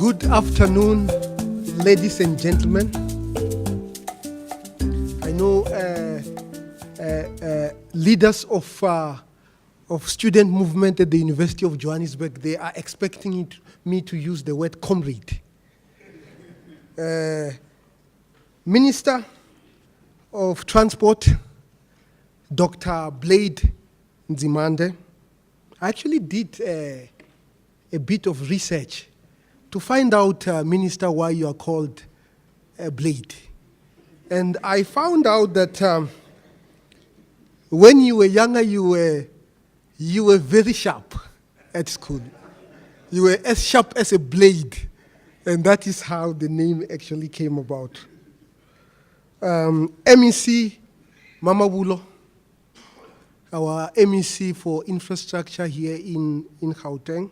Good afternoon, ladies and gentlemen. I know leaders of student movement at the University of Johannesburg, they are expecting me to use the word comrade. Minister of Transport, Dr. Blade Nzimande, I actually did a bit of research to find out, Minister, why you are called Blade. And I found out that when you were younger, you were very sharp at school. You were as sharp as a blade. And that is how the name actually came about. MEC Mama Bulo, our MEC for infrastructure here in Gauteng.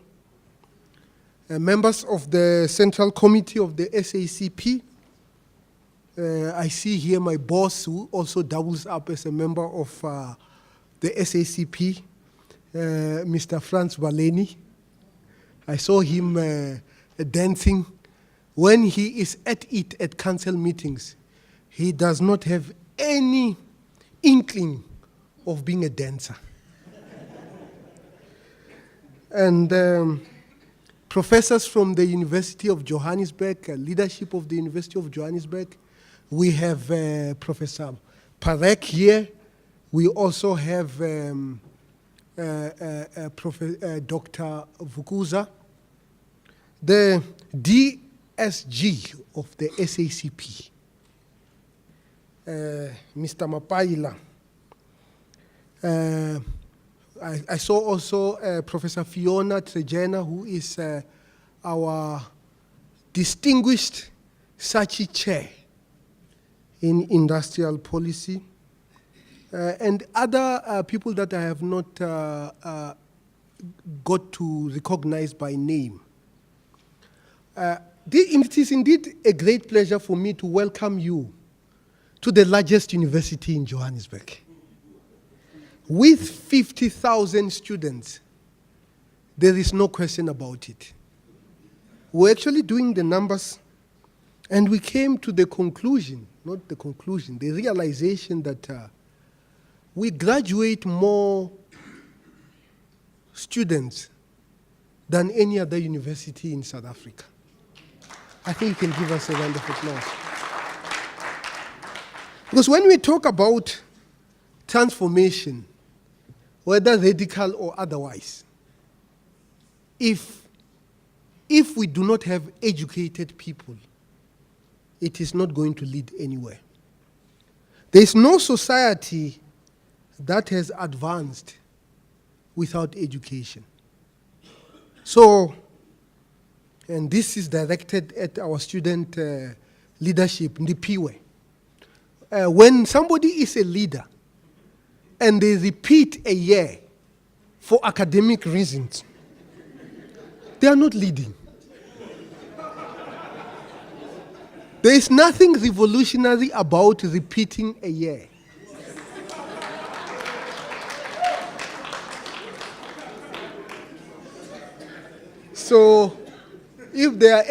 Members of the Central Committee of the SACP. I see here my boss, who also doubles up as a member of the SACP, Mr. Franz Valeni. I saw him dancing. When he is at it at council meetings, he does not have any inkling of being a dancer. And professors from the University of Johannesburg, leadership of the University of Johannesburg. We have Professor Parek here. We also have Dr. Vukuza. The DSG of the SACP, Mr. Mapaila. I saw also Professor Fiona Trejena, who is our distinguished SACP chair in industrial policy, and other people that I have not got to recognize by name. It is indeed a great pleasure for me to welcome you to the largest university in Johannesburg. With 50,000 students, there is no question about it. We're actually doing the numbers, and we came to the conclusion, not the conclusion, the realization that we graduate more students than any other university in South Africa. I think you can give us a round of applause. Because when we talk about transformation, whether radical or otherwise, if we do not have educated people, it is not going to lead anywhere. There is no society that has advanced without education. So, and this is directed at our student leadership, Ndipiwe. When somebody is a leader, and they repeat a year for academic reasons, they are not leading. There is nothing revolutionary about repeating a year. So, if there are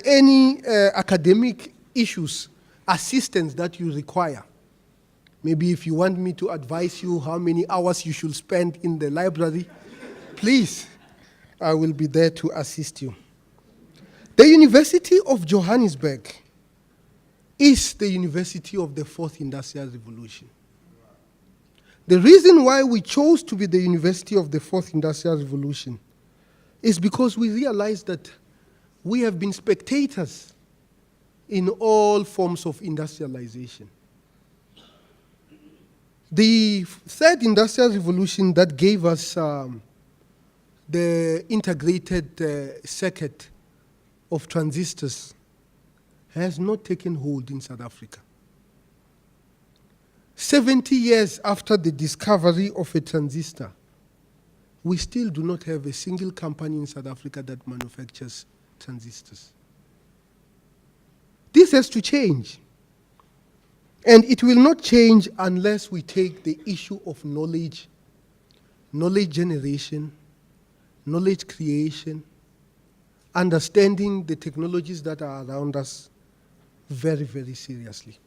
any academic issues, assistance that you require, maybe if you want me to advise you how many hours you should spend in the library, please, I will be there to assist you. The University of Johannesburg is the university of the fourth industrial revolution. The reason why we chose to be the university of the fourth industrial revolution is because we realized that we have been spectators in all forms of industrialization. The third industrial revolution that gave us the integrated circuit of transistors has not taken hold in South Africa. 70 years after the discovery of a transistor, we still do not have a single company in South Africa that manufactures transistors. This has to change. And it will not change unless we take the issue of knowledge, knowledge generation, knowledge creation, understanding the technologies that are around us very, very seriously.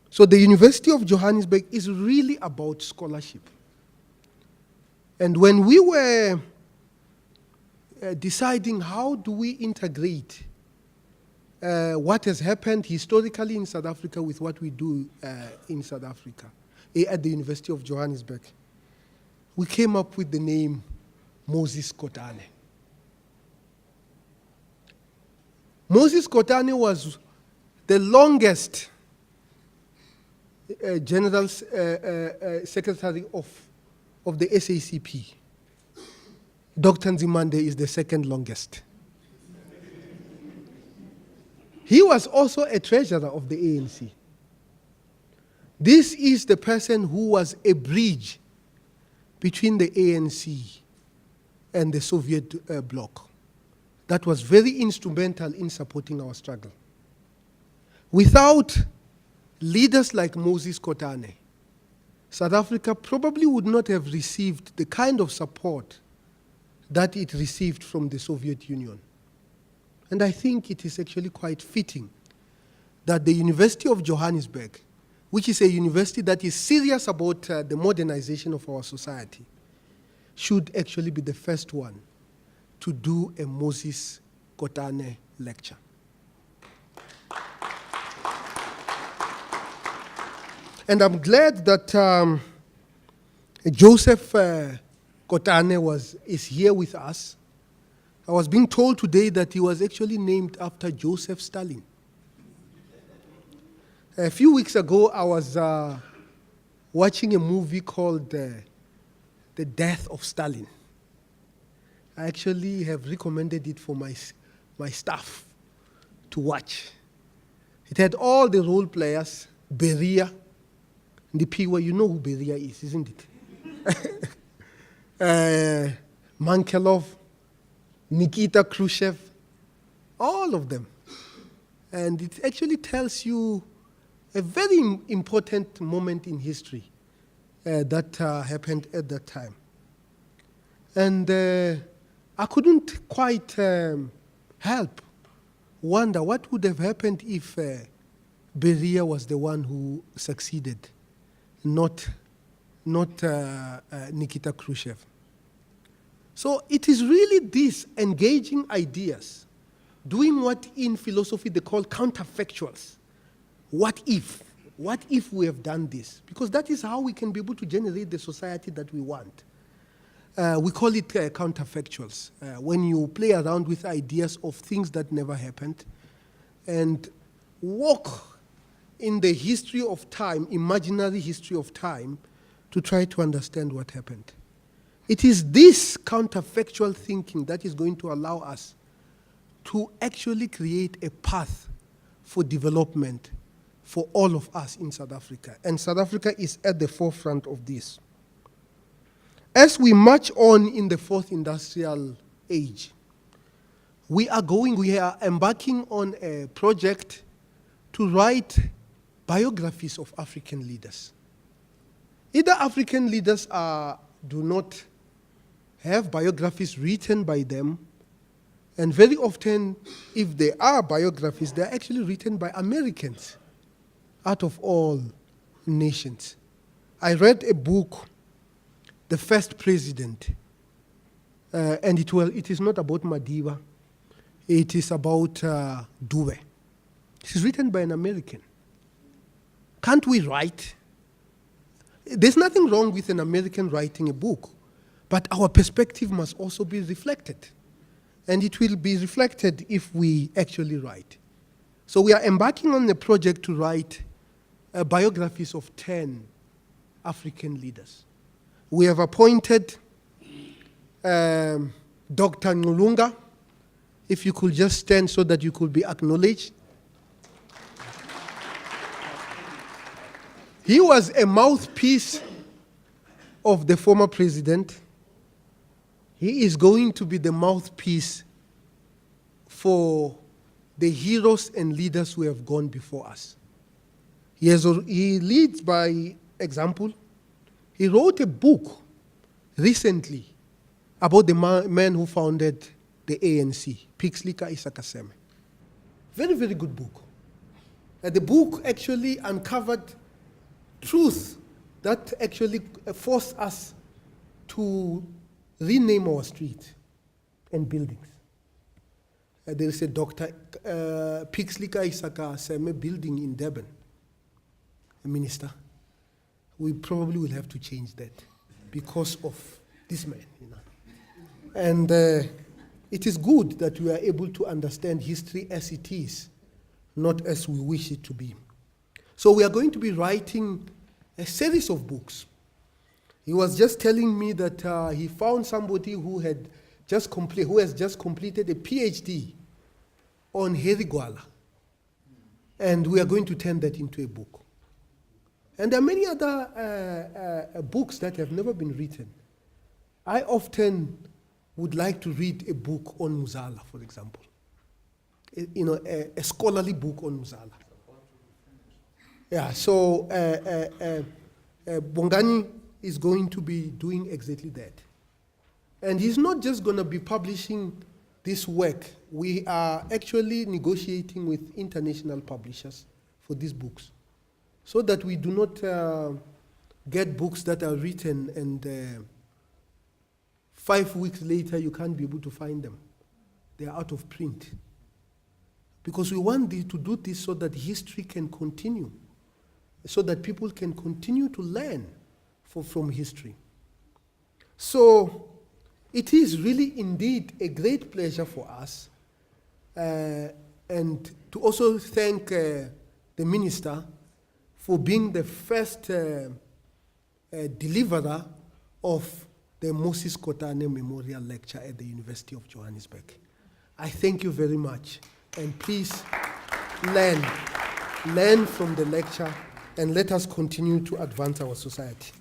So the University of Johannesburg is really about scholarship. And when we were deciding how do we integrate what has happened historically in South Africa with what we do in South Africa at the University of Johannesburg, we came up with the name Moses Kotane. Moses Kotane was the longest General Secretary of the SACP. Dr. Nzimande is the second longest. He was also a treasurer of the ANC. This is the person who was a bridge between the ANC and the Soviet bloc that was very instrumental in supporting our struggle. Without leaders like Moses Kotane, South Africa probably would not have received the kind of support that it received from the Soviet Union. And I think it is actually quite fitting that the University of Johannesburg, which is a university that is serious about the modernization of our society, should actually be the first one to do a Moses Kotane lecture. And I'm glad that Joseph Kotane is here with us. I was being told today that he was actually named after Joseph Stalin. A few weeks ago, I was watching a movie called The Death of Stalin. I actually have recommended it for my staff to watch. It had all the role players, Beria, Ndipiwa, you know who Beria is, isn't it? Mankelov, Nikita Khrushchev, all of them. And it actually tells you a very important moment in history that happened at that time. And I couldn't quite help wonder what would have happened if Beria was the one who succeeded, not Nikita Khrushchev. So it is really this engaging ideas, doing what in philosophy they call counterfactuals. What if? What if we have done this? Because that is how we can be able to generate the society that we want. We call it counterfactuals. When you play around with ideas of things that never happened and walk in the history of time, imaginary history of time, to try to understand what happened. It is this counterfactual thinking that is going to allow us to actually create a path for development for all of us in South Africa. And South Africa is at the forefront of this. As we march on in the fourth industrial age, we are embarking on a project to write biographies of African leaders. Either African leaders do not have biographies written by them, and very often, if they are biographies, they are actually written by Americans out of all nations. I read a book, The First President, and it is not about Madiba, it is about Dube. It is written by an American. Can't we write? There's nothing wrong with an American writing a book, but our perspective must also be reflected. And it will be reflected if we actually write. So we are embarking on a project to write biographies of 10 African leaders. We have appointed Dr. Nqulunga. If you could just stand so that you could be acknowledged. He was a mouthpiece of the former president. He is going to be the mouthpiece for the heroes and leaders who have gone before us. He leads by example. He wrote a book recently about the man who founded the ANC, Pixlika Isakaseme. Very, very good book. The book actually uncovered truth that actually forced us to rename our street and buildings. There is a Dr. Pixlika Isakaseme building in Durban, a minister. We probably will have to change that because of this man, you know. And it is good that we are able to understand history as it is, not as we wish it to be. So we are going to be writing a series of books. He was just telling me that he found somebody who has just completed a PhD on Herigwala, and we are going to turn that into a book. And there are many other books that have never been written. I often would like to read a book on Muzala, for example. A scholarly book on Muzala. Yeah, so Bongani is going to be doing exactly that. And he's not just going to be publishing this work. We are actually negotiating with international publishers for these books, so that we do not get books that are written and 5 weeks later you can't be able to find them. They are out of print. Because we want to do this so that history can continue, so that people can continue to learn from history. So it is really indeed a great pleasure for us, and to also thank the minister for being the first deliverer of the Moses Kotane Memorial Lecture at the University of Johannesburg. I thank you very much, and please learn from the lecture, and let us continue to advance our society.